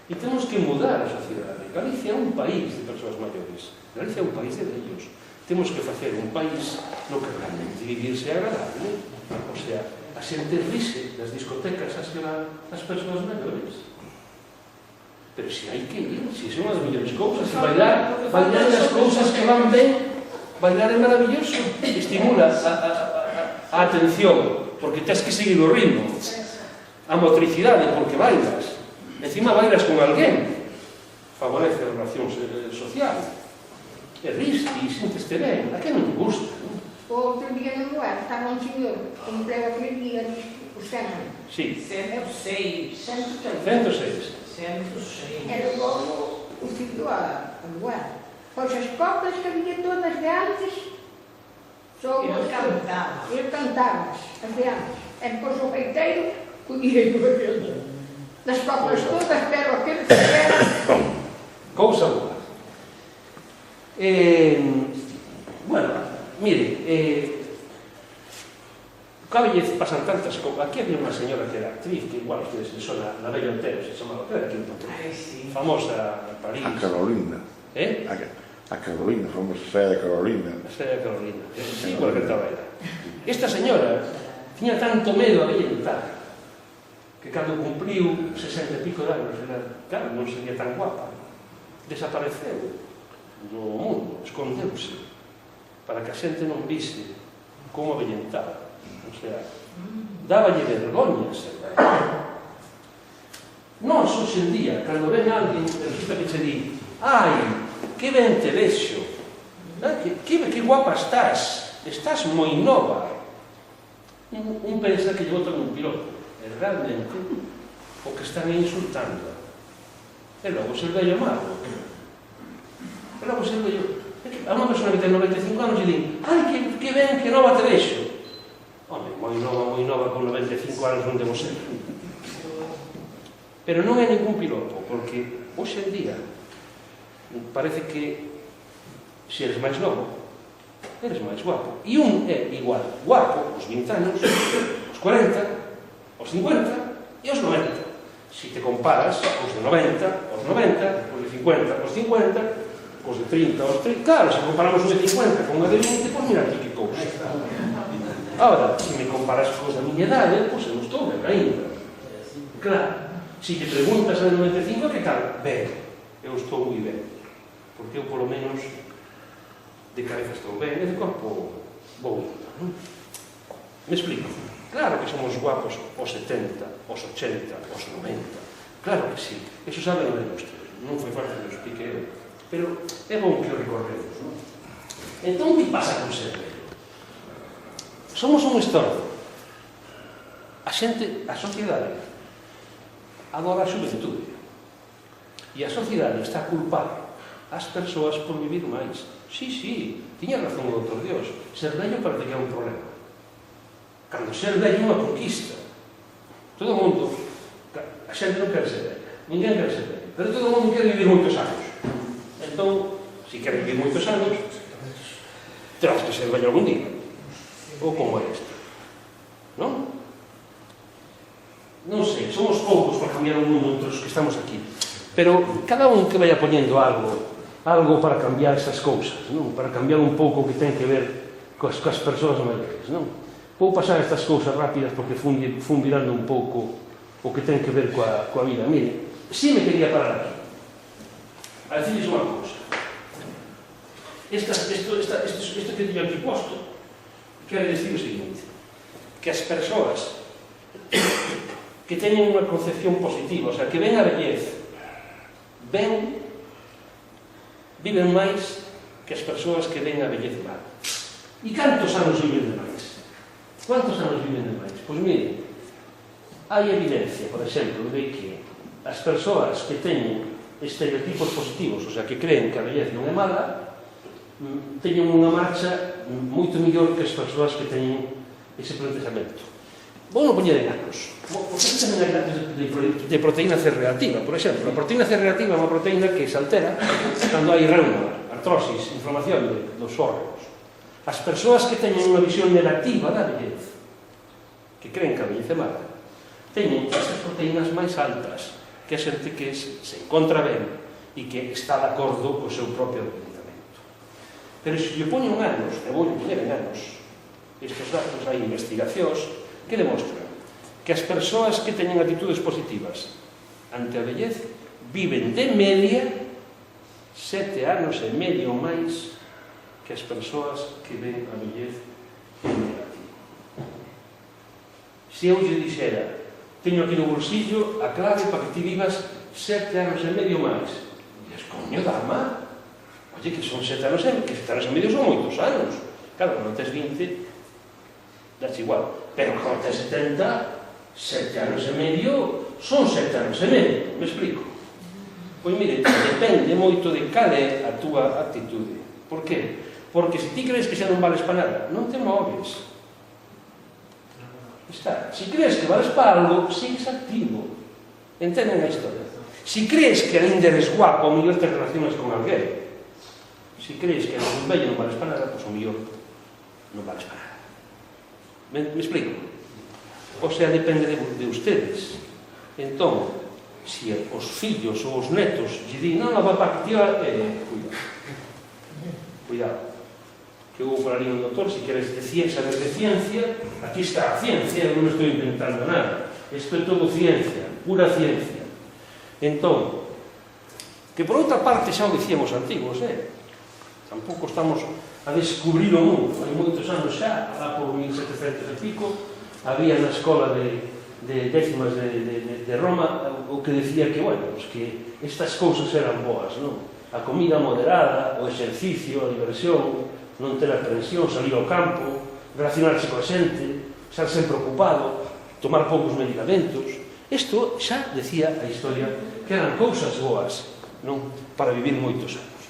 e temos que mudar a sociedade. Galicia é un país de persoas maiores. Galicia é un país de vellos. Temos que facer un país no que realmente vivirse é agradable. O sea, a xente rise das discotecas as que van as persoas maiores. Pero se hai que ir, se son as mellores cousas, se bailar as cousas que van ben, bailar é maravilloso, estimula a atención, porque tens que seguir o ritmo, a motricidade, porque bailas, encima bailas con alguén, favorece a relación social, e riste e sinteste ben, a que non te gusta? O outro día no lugar estaba un señor que me pega aquele día, o Sena. Sí. 106. 106. Era como o filho a lugar. Pois as coplas que havia todas de antes, ele cantava as de antes. E depois o feiteiro colhia das coplas todas, pero aquele que era... Cousa boa. Bueno, mire, cabe pasan tantas cousas. Aquí había unha señora que era actriz, que igual ustedes se sona, la Bella Otero, se chamaba, que era aquí en Pontevedra, famosa en París. A Carolina. A Carolina, famosa Sea de Carolina. A Sea de Carolina. Sí, porque estaba ela. Esta señora tiña tanto medo a vellentar que cando cumpriu 60 e pico de anos, claro, non sería tan guapa, desapareceu no mundo, escondeuse, para que a xente non vise como avellentaba. O sea, dáballe vergoña ser velha. Nós, hoxe en día, cando ven alguén, resulta que che di: ai, que ben te vexo, que guapa estás moi nova. Un pensa que lle botan un piropo, e realmente o que están insultando. E logo ser vello malo. E logo ser vello... A unha persona que ten 95 anos e din: ai, que ben, que nova te vexo. Home, moi nova, con 95 anos non debo ser. Pero non é ningún piropo, porque hoxe en día parece que se eres máis novo, eres máis guapo. E un é igual guapo aos 20 anos, aos 40, aos 50 e aos 90. Se te comparas os de 90, aos 90, os de 50, aos 50, os de 30, aos 30... Claro, se comparamos os de 50 con os de 20, pois mira aquí que cousa. Agora, se me comparas cos da miña idade, pois eu estou ben ainda. Claro, se te preguntas a de 95, que tal? Ben, eu estou moi ben. Porque eu, polo menos, de cabeza estou ben, e de corpo vou indo, non? Me explico. Claro que somos guapos aos 70, aos 80, aos 90. Claro que sí. Eso saben ben ustedes. Non foi fácil que lo explique eu. Pero é bom que o recorremos, non? Entón, que pasa con ser vello? Somos un estorbo. A xente, a sociedade, adora a xuventude. E a sociedade está a culpar as persoas por vivir máis. Sí, tiña razón o doutor Dios. Ser vello parece que é un problema. Cando ser vello é unha conquista. Todo o mundo, a xente non quere ser velha, ninguén quere ser velho, pero todo o mundo quere vivir moitos anos. Entón, se quere vivir moitos anos, terás que ser vello algún día. Ou como é isto. Non? Non sei, somos poucos para cambiar o mundo entre os que estamos aquí. Pero cada un que vaya poñendo algo para cambiar estas cousas, non? Para cambiar un pouco o que ten que ver coas persoas maiores, non? Vou pasar estas cousas rápidas porque fun virando un pouco o que ten que ver coa vida. Mire, si me quería parar aquí a decirles unha cousa. Isto que teño aquí posto quero decir o seguinte: que as persoas que teñen unha concepción positiva, o sea, que ven a vellez, viven máis que as persoas que ven a vellez mal. E cantos anos viven de máis? Quantos anos viven de máis? Pois mire, hai evidencia, por exemplo, de que as persoas que teñen estereotipos positivos, o sea, que creen que a vellez non é mala, teñen unha marcha moito mellor que as persoas que teñen ese planteamento. Vou non poñer en anos. Porque tamén hai datos de proteína C reactiva, por exemplo. A proteína C reactiva é unha proteína que se altera cando hai reuma, artrosis, inflamación dos órganos. As persoas que teñen unha visión negativa da vellez, que creen que a vellez é mala, teñen estas proteínas máis altas que a xente que se encontra ben e que está de acordo co seu propio debilitamento. Pero se lle poñen anos, e vou poñer en anos, estes datos hai investigacións que demostran que as persoas que teñen actitudes positivas ante a vellez viven de media 7 anos e medio máis que as persoas que ven a vellez en negativo. Se eu lle dixera: teño aquí no bolsillo a clave para que ti vivas 7 anos e medio máis, dices: coño, dama, oye, que son 7 anos e medio son moitos anos. Claro, non tes 20, das igual. Pero cando tes 70, 7 anos e medio son 7 anos e medio. Me explico? Pois mire, depende moito de cal é a túa actitude. Por qué? Porque se ti crees que xa non vales para nada, non te moves. Está. Se crees que vales para algo, sigues activo. Entenden a historia? Se crees que ainda eres guapo, ao mellor te relacionas con alguén. Se crees que non bello non vales para nada, pois ao mellor non vales para nada. Me explico? O sea, depende de ustedes. Entón, se os fillos ou os netos lle din: non, papá, que tío, cuidado. que hubo por ali un doctor, si queres saber de ciencia, aquí está a ciencia, non me estou inventando nada. Isto é todo ciencia, pura ciencia. Entón, que por outra parte xa o dicíamos antigos, tampouco estamos a descubrir o mundo. Hai moitos anos xa, lá por 1700 e pico, había na escola de décimas de Roma o que decía que, bueno, que estas cousas eran boas, non? A comida moderada, o exercicio, a diversión, non ter aprensión, salir ao campo, relacionarse coa xente, estar sempre ocupado, tomar poucos medicamentos. Isto xa decía a historia que eran cousas boas, non? Para vivir moitos anos.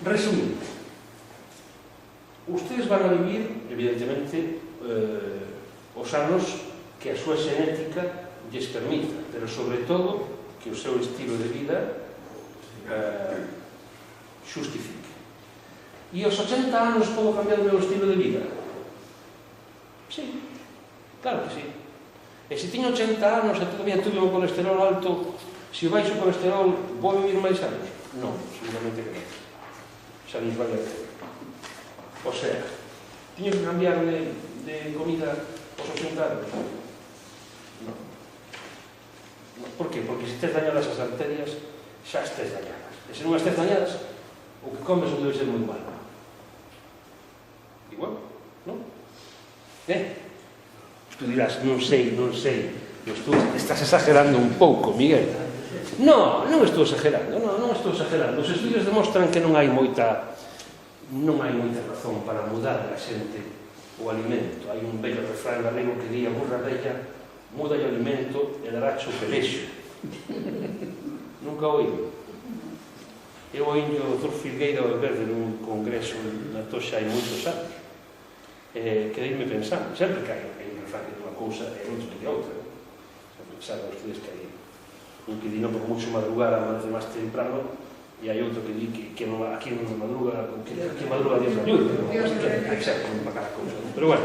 Resumindo, ustedes van a vivir, evidentemente, os anos que a súa xenética lles permita, pero sobre todo que o seu estilo de vida xustifique. E aos 80 anos podo cambiar o meu estilo de vida? Sí, claro que sí. E se tiño 80 anos e todavía tuve o colesterol alto, se baixo o colesterol, vou vivir máis anos? Non, seguramente que non. Xa nos vai a ver. O sea, tiño que cambiar de comida aos 80 anos? Non. Por que? Porque se estés dañadas as arterias, xa estés dañadas. E se non estés dañadas, o que comes non debe ser moi malo. Igual, non? Tu dirás, non sei. Estás exagerando un pouco, Miguel. Non estou exagerando, non estou exagerando. Os estudios demostran que non hai moita razón para mudar a xente o alimento. Hai un bello refrán galego que di: a burra bella muda o alimento e daracho pelexo. Nunca oído. Eu oín o Dr. Filgueira ao Verde nun congreso na Toxa hai moitos anos. Quedeime pensando, sempre que hai un refrán que unha cousa e outro que outra. Saben ustedes que hai un que di non por mucho madrugar amanece máis temprano, e hai outro que di que aquí non madruga, que madruga Dios ayude, exacto, non para cada cousa. Pero bueno,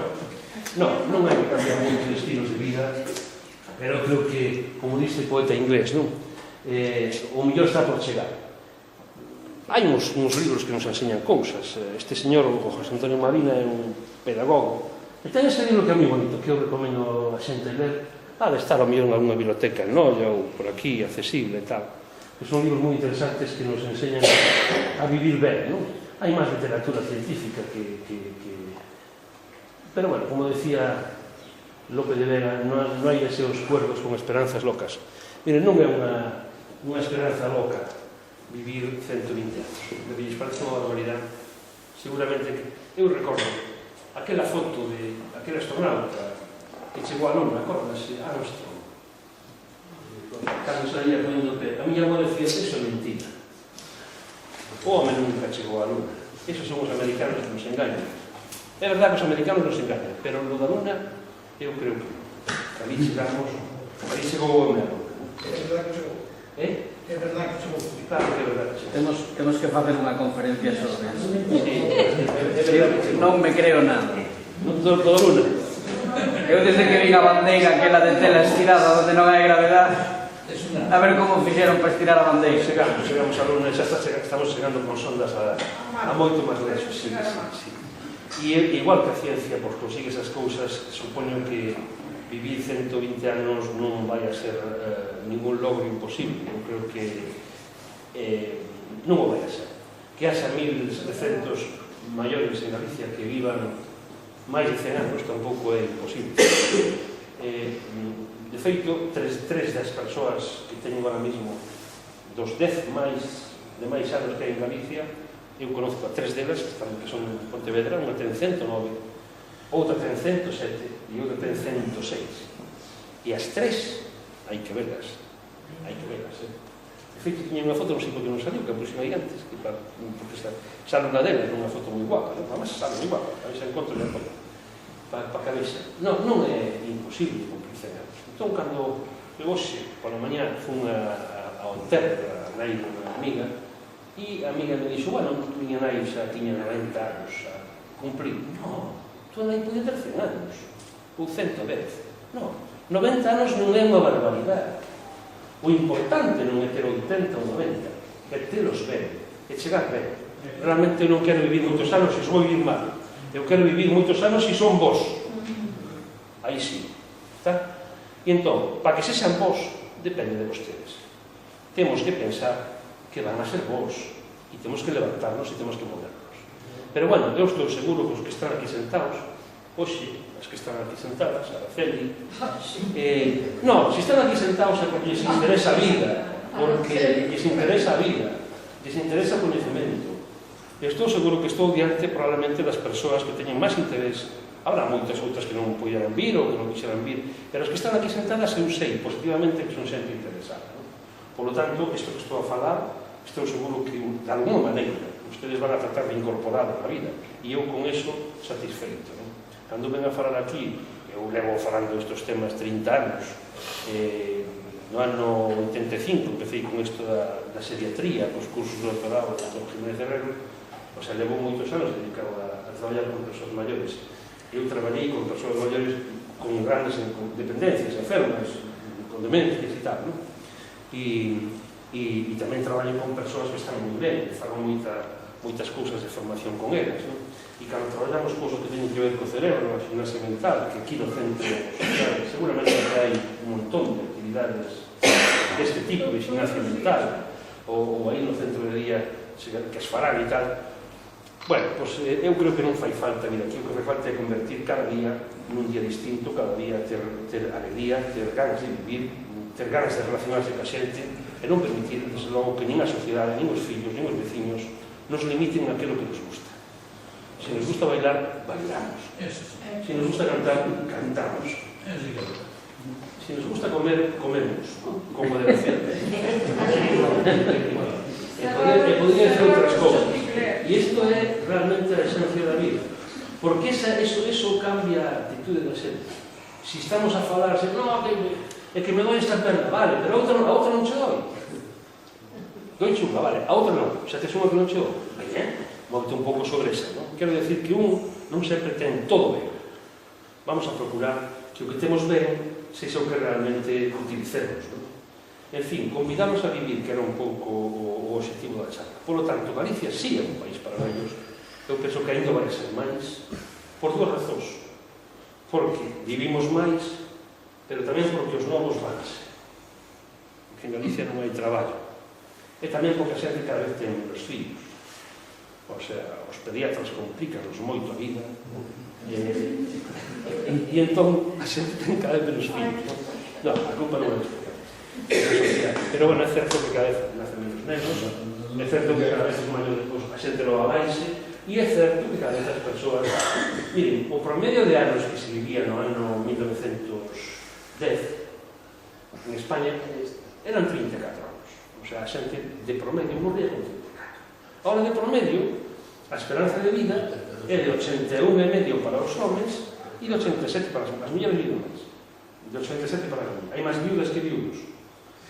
non hai que cambiar moito de estilos de vida, pero creo que, como dice o poeta inglés, o mellor está por chegar. Hai uns libros que nos enseñan cousas. Este señor, o José Antonio Marina, é un pedagogo, e ten ese libro que é moi bonito, que eu recomendo a xente ler. Ha de estar ao mellor en alguna biblioteca en Noia ou por aquí, accesible e tal. Son libros moi interesantes que nos enseñan a vivir ben, non? Hai máis literatura científica que... Pero, bueno, como decía Lope de Vega, non hai deseos cuerdos con esperanzas locas. Miren, non é unha esperanza loca vivir 120 anos. Me lles parece unha barbaridade. Seguramente que... Eu recordo aquela foto de aquel astronauta que chegou a Luna, acordase? Armstrong. Cando saía ponendo o pé. A miña avó decía, eso é mentira. O home nunca chegou a Luna. Esos son os americanos que nos engañan. É verdade que os americanos nos engañan, pero no da Luna, eu creo que ali chegamos, ali chegou o home a Luna. É verdade que chegou. É verdade que chegou. Claro que é verdade que chegou. Temos que facer unha conferencia sobre eso. Non me creo nada. Do Luna. Eu desde que vin a bandeira aquela de tela estirada onde non hai gravedade, a ver como fixeron para estirar a bandeira. Chegamos a Luna, xa estamos chegando con sondas a moito máis lexos. Sí. E igual que a ciencia consigue esas cousas, supoño que vivir 120 anos non vai a ser ningún logro imposible. Eu creo que non o vai a ser. Que haxa 1.700 maiores en Galicia que vivan máis de 100 anos tampouco é imposible. De feito, tres das persoas que teñen ahora mismo dos 10 de máis anos que hai en Galicia, eu conozco a 3 delas que son en Pontevedra, unha ten 109, outra ten 107 e outra ten 106. E as 3 hai que velas. De feito, tiña unha foto, non sei por que non saliu, que a próxima aí antes, porque sale unha delas nunha foto moi guapa, además sale moi guapa, a ver se encontro e apoio para a cabeza. Non é imposible cumprir 100 anos. Entón, cando eu hoxe, pola mañá, fun ao enterro da nai dunha amiga, e a amiga me dixo, bueno, miña nai xa tiña 90 anos a cumprir. Non, tua nai podía ter 100 anos, ou 110. Non, 90 anos non é unha barbaridade. O importante non é ter 80 ou 90, é telos ben, é chegar ben. Realmente eu non quero vivir moitos anos se vou vivir mal. Eu quero vivir moitos anos se son vos. Aí sí. Está? E entón, para que sexan vos, depende de vostedes. Temos que pensar que van a ser vos e temos que levantarnos e temos que movernos. Pero bueno, eu estou seguro que os que están aquí sentados, hoxe, as que están aquí sentadas, Araceli, non, se están aquí sentados é porque lles interesa a vida, porque lles interesa a vida, lles interesa o coñecemento. Estou seguro que estou diante probablemente das persoas que teñen máis interés. Habrá moitas outras que non puderan vir ou que non quixeran vir, pero as que están aquí sentadas eu sei positivamente que son xente interesada. Por lo tanto, isto que estou a falar, estou seguro que de alguma maneira ustedes van a tratar de incorporarlo na vida e eu con eso satisfeito. Cando ven a falar aquí, eu levo falando estes temas 30 anos, no ano 85 empecé con isto da seriatría, cos cursos de doutorado do Dr. Jiménez Herrero. O sea, levo moitos anos dedicado a traballar con persoas maiores. Eu traballei con persoas maiores con grandes dependencias, enfermas, con demencias e tal, non? E tamén traballo con persoas que están moi ben, que fago moitas cousas de formación con elas, non? E cando traballamos cousas que teñen que ver co cerebro, a gimnasia mental, que aquí no centro social seguramente hai un montón de actividades deste tipo de gimnasia mental, ou aí no centro de día que as farán e tal. Bueno, pois eu creo que non fai falta vir aquí, o que fai falta é convertir cada día nun día distinto, cada día ter alegría, ter ganas de vivir, ter ganas de relacionarse ca xente e non permitir, desde logo, que nin a sociedade, nin os fillos, nin os veciños nos limiten aquilo que nos gusta. Se nos gusta bailar, bailamos. Se nos gusta cantar, cantamos. Se nos gusta comer, comemos, con moderación. E podría ser outras cousas. E isto é realmente a esencia da vida. Porque eso cambia a actitude da xente. Se estamos a falar, é que me doi esta perna, vale, pero a outra non che doi. Doiche unha, vale, a outra non. Xa tes unha que non che doi. Móvete un pouco sobre esa, non? Quero decir que un non sempre ten todo ben. Vamos a procurar que o que temos ben sexa o que realmente utilicemos, non? En fin, convidamos a vivir, que era un pouco o objetivo da charla. Por lo tanto, Galicia sí é un país para vellos. Eu penso que ainda vai ser máis por dúas razóns. Porque vivimos máis, pero tamén porque os novos vanse. Porque en Galicia non hai traballo. E tamén porque a xente cada vez ten menos fillos. O sea, os pediatras complicanos moito a vida. E entón a xente ten cada vez menos fillos. Non, a culpa non é especial. Pero bueno, é certo que cada vez nacen menos nenos, é certo que cada vez os maiores a xente lo abaixe, e é certo que cada vez as persoas... Miren, o promedio de anos que se vivía no ano 1910 en España eran 34 anos. O sea, a xente de promedio morría con 34. Ahora, de promedio, a esperanza de vida é de 81,5 para os homens e de 87 para as mulleres viven máis. De 87 para as mulleres. Hai máis viudas que viudos.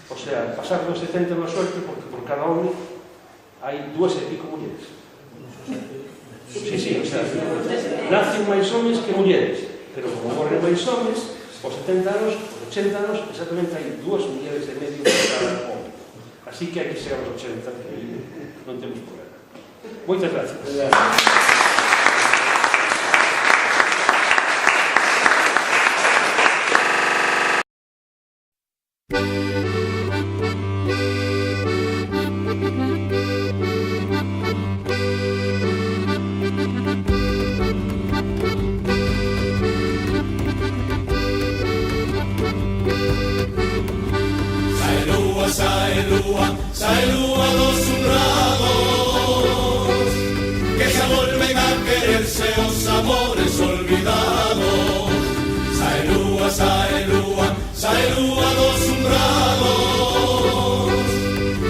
O sea, pasar dos 70 na suerte porque por cada home hai 2 e pico mulleres. Sí, o sea, nacen máis homes que mulleres, pero como morren máis homes, os 70 anos, os 80 anos, exactamente hai 2 mulleres e medio por cada home. Así que hai que ser aos 80, que non temos problema. Moitas gracias. Sae lúa dos honrados, que se volven a quererse os amores olvidados. Sae lúa dos honrados,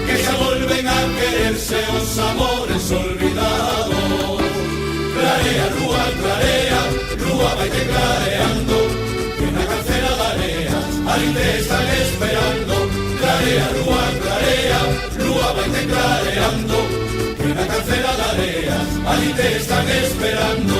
que se volven a quererse os amores olvidados. Clarea, lúa vaite clareando, que na cancela da area ali te están esperando. Clarea, lúa vaite clareando, que na cancela da area ali te están esperando.